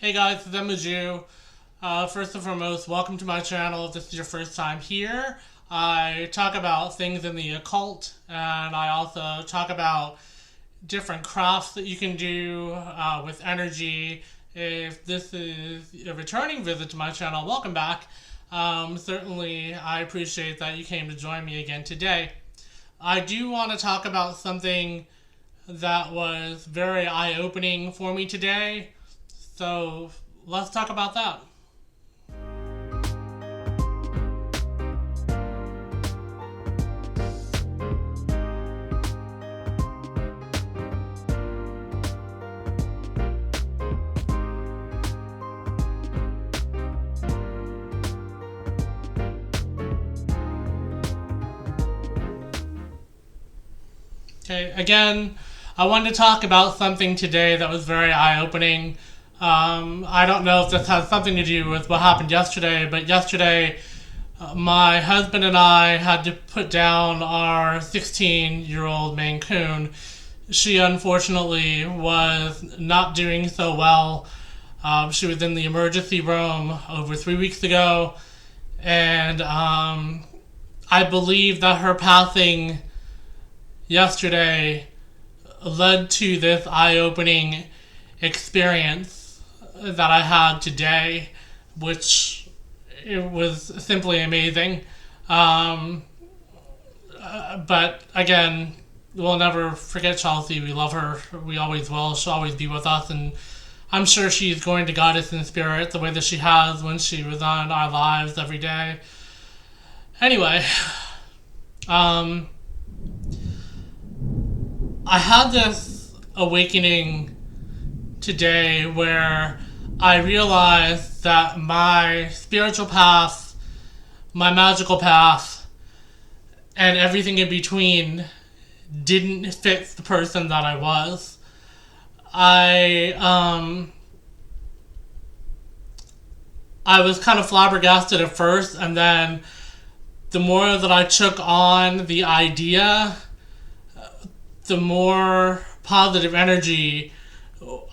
Hey guys, it's Emma. First and foremost, welcome to my channel. If this is your first time here, I talk about things in the occult, and I also talk about different crafts that you can do with energy. If this is a returning visit to my channel, welcome back. Certainly, I appreciate that you came to join me again today. I do want to talk about something that was very eye-opening for me today. So let's talk about that. Okay, again, I wanted to talk about something today that was very eye opening. I don't know if this has something to do with what happened yesterday, but yesterday my husband and I had to put down our 16-year-old Maine Coon. She unfortunately was not doing so well. She was in the emergency room over 3 weeks ago, and I believe that her passing yesterday led to this eye-opening experience that I had today, which it was simply amazing. But again, we'll never forget Chelsea. We love her. We always will. She'll always be with us, and I'm sure she's going to guide us in spirit the way that she has when she was on our lives every day. Anyway, I had this awakening today where I realized that my spiritual path, my magical path, and everything in between didn't fit the person that I was. I was kind of flabbergasted at first, and then the more that I took on the idea, the more positive energy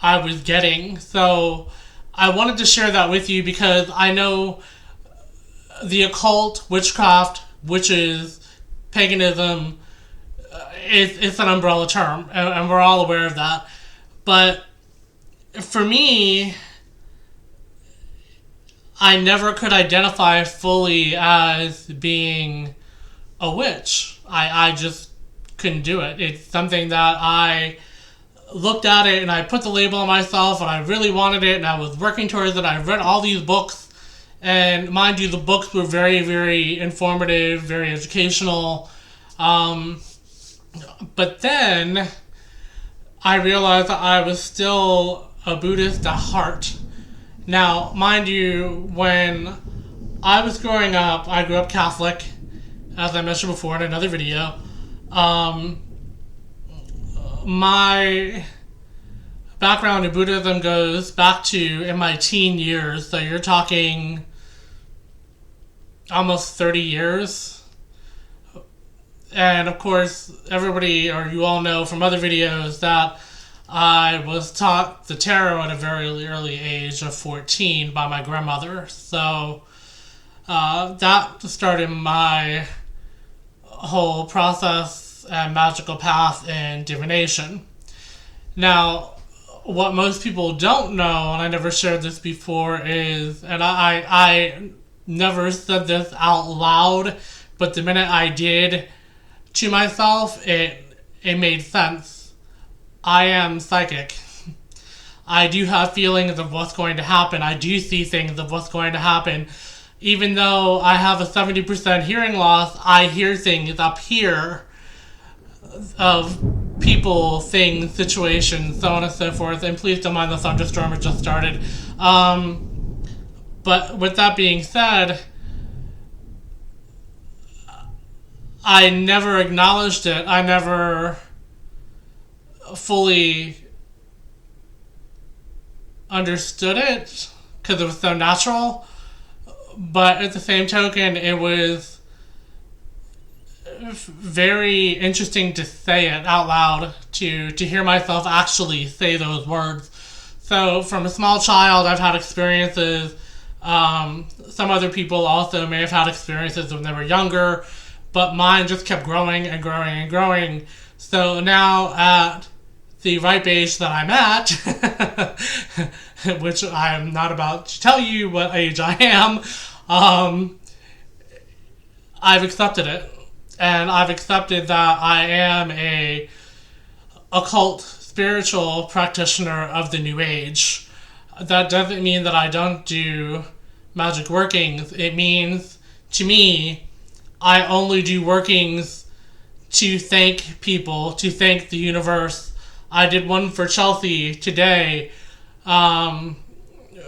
I was getting. So I wanted to share that with you because I know the occult, witchcraft, witches, paganism, it's an umbrella term, and we're all aware of that. But for me, I never could identify fully as being a witch. I just couldn't do it. It's something that I looked at it and I put the label on myself and I really wanted it and I was working towards it. I read all these books, and mind you, the books were very, very informative, very educational. But then I realized that I was still a Buddhist at heart. Now, mind you, when I was growing up, I grew up Catholic, as I mentioned before in another video. My background in Buddhism goes back to in my teen years, so you're talking almost 30 years. And of course, everybody, or you all know from other videos, that I was taught the tarot at a very early age of 14 by my grandmother. So that started my whole process and magical path in divination. Now, what most people don't know, and I never shared this before, is, and I never said this out loud, but the minute I did to myself, it made sense. I am psychic. I do have feelings of what's going to happen. I do see things of what's going to happen. Even though I have a 70% hearing loss, I hear things up here of people, things, situations, so on and so forth. And please don't mind the thunderstorm, it just started. But with that being said, I never acknowledged it. I never fully understood it because it was so natural. But at the same token, it was very interesting to say it out loud, to hear myself actually say those words. So from a small child, I've had experiences. Some other people also may have had experiences when they were younger, but mine just kept growing and growing and growing. So now at the ripe age that I'm at, which I'm not about to tell you what age I am, I've accepted it. And I've accepted that I am a occult spiritual practitioner of the New Age. That doesn't mean that I don't do magic workings. It means, to me, I only do workings to thank people, to thank the universe. I did one for Chelsea today,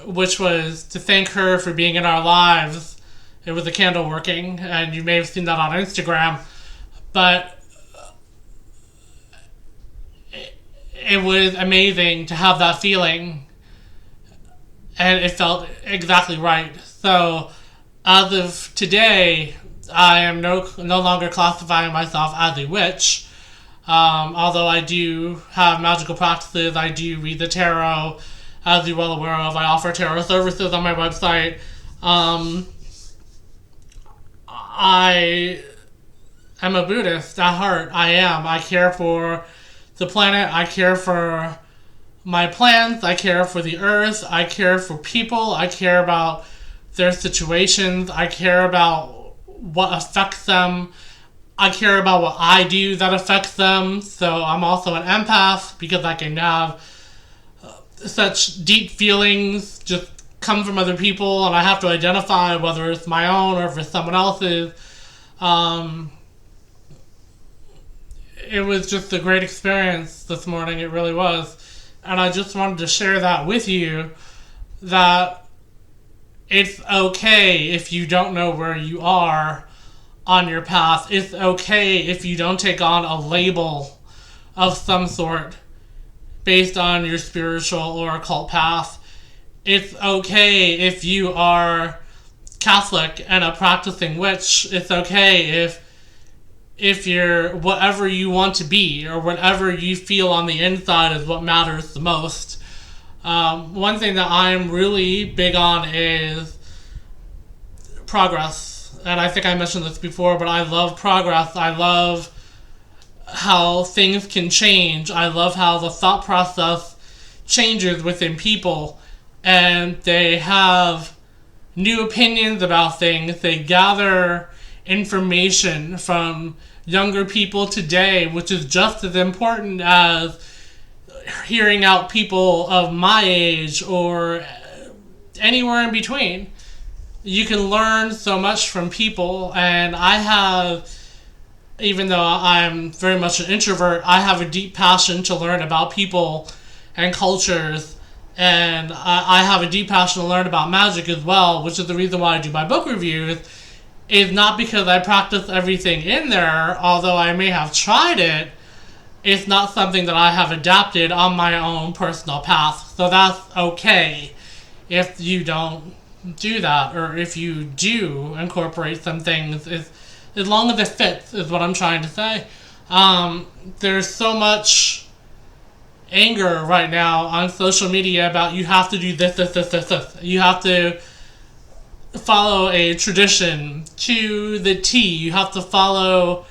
which was to thank her for being in our lives. It was a candle working, and you may have seen that on Instagram. But it was amazing to have that feeling, and it felt exactly right. So, as of today, I am no longer classifying myself as a witch. Although I do have magical practices, I do read the tarot, as you're well aware of. I offer tarot services on my website. I am a Buddhist at heart. I am. I care for the planet. I care for my plants. I care for the earth. I care for people. I care about their situations. I care about what affects them. I care about what I do that affects them. So I'm also an empath because I can have such deep feelings just come from other people, and I have to identify whether it's my own or if it's someone else's. It was just a great experience this morning. It really was. And I just wanted to share that with you, that it's okay if you don't know where you are on your path. It's okay if you don't take on a label of some sort based on your spiritual or occult path. It's okay if you are Catholic and a practicing witch. It's okay if you're whatever you want to be, or whatever you feel on the inside is what matters the most. One thing that I'm really big on is progress. And I think I mentioned this before, but I love progress. I love how things can change. I love how the thought process changes within people, and they have new opinions about things. They gather information from younger people today, which is just as important as hearing out people of my age or anywhere in between. You can learn so much from people, and I have, even though I'm very much an introvert, I have a deep passion to learn about people and cultures, and I have a deep passion to learn about magic as well, which is the reason why I do my book reviews. Is not because I practice everything in there, although I may have tried it. It's not something that I have adapted on my own personal path. So that's okay if you don't do that, or if you do incorporate some things, as long as it fits, is what I'm trying to say. There's so much anger right now on social media about you have to do this. You have to follow a tradition to the T. You have to follow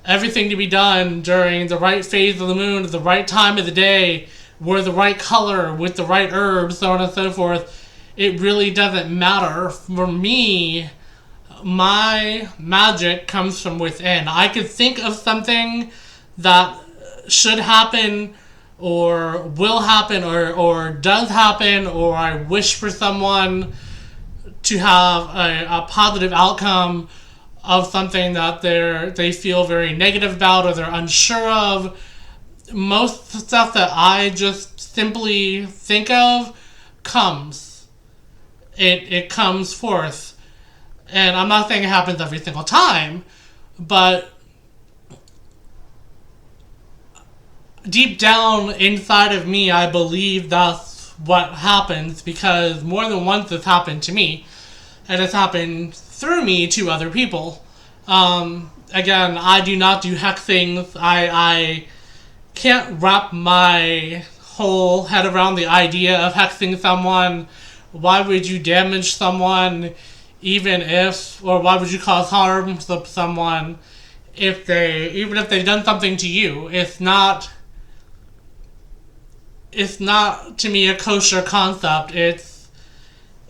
everything to be done during the right phase of the moon, the right time of the day, wear the right color with the right herbs, so on and so forth. It really doesn't matter. For me, my magic comes from within. I could think of something that should happen or will happen or does happen, or I wish for someone to have a positive outcome of something that they feel very negative about or they're unsure of. Most stuff that I just simply think of comes. It comes forth. And I'm not saying it happens every single time, but deep down inside of me, I believe that's what happens, because more than once it's happened to me, and it's happened through me to other people. Again, I do not do hexings. I can't wrap my whole head around the idea of hexing someone. Why would you damage someone, or why would you cause harm to someone even if they've done something to you? It's not to me a kosher concept.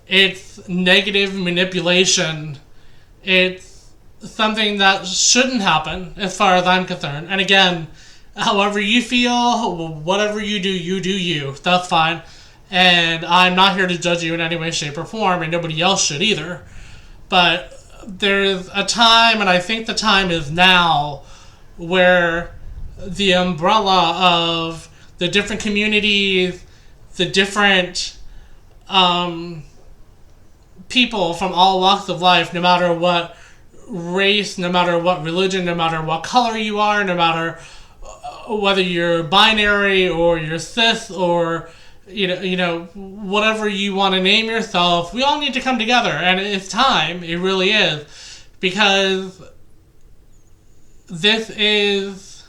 It's negative manipulation. It's something that shouldn't happen as far as I'm concerned. And again, however you feel, whatever you do you. That's fine. And I'm not here to judge you in any way, shape, or form, and nobody else should either. But there's a time, and I think the time is now, where the umbrella of the different communities, the different people from all walks of life, no matter what race, no matter what religion, no matter what color you are, no matter whether you're binary or you're cis or whatever you want to name yourself, we all need to come together, and it's time. It really is, because this is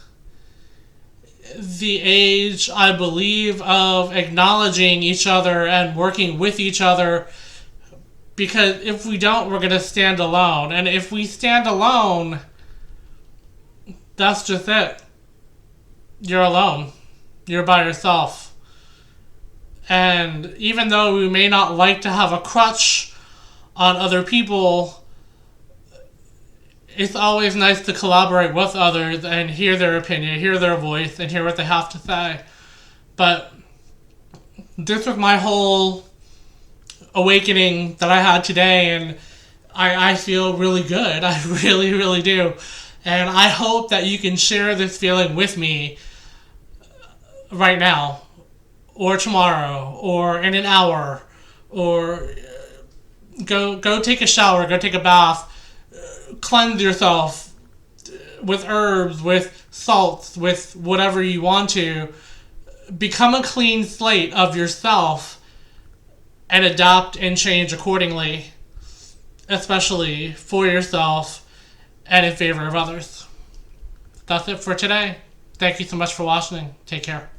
the age, I believe, of acknowledging each other and working with each other. Because if we don't, we're going to stand alone. And if we stand alone, that's just it. You're alone. You're by yourself. And even though we may not like to have a crutch on other people, it's always nice to collaborate with others and hear their opinion, hear their voice, and hear what they have to say. But this was my whole awakening that I had today, and I feel really good. I really, really do. And I hope that you can share this feeling with me right now, or tomorrow, or in an hour, or go take a shower, go take a bath, cleanse yourself with herbs, with salts, with whatever you want to. Become a clean slate of yourself and adapt and change accordingly, especially for yourself and in favor of others. That's it for today. Thank you so much for watching. Take care.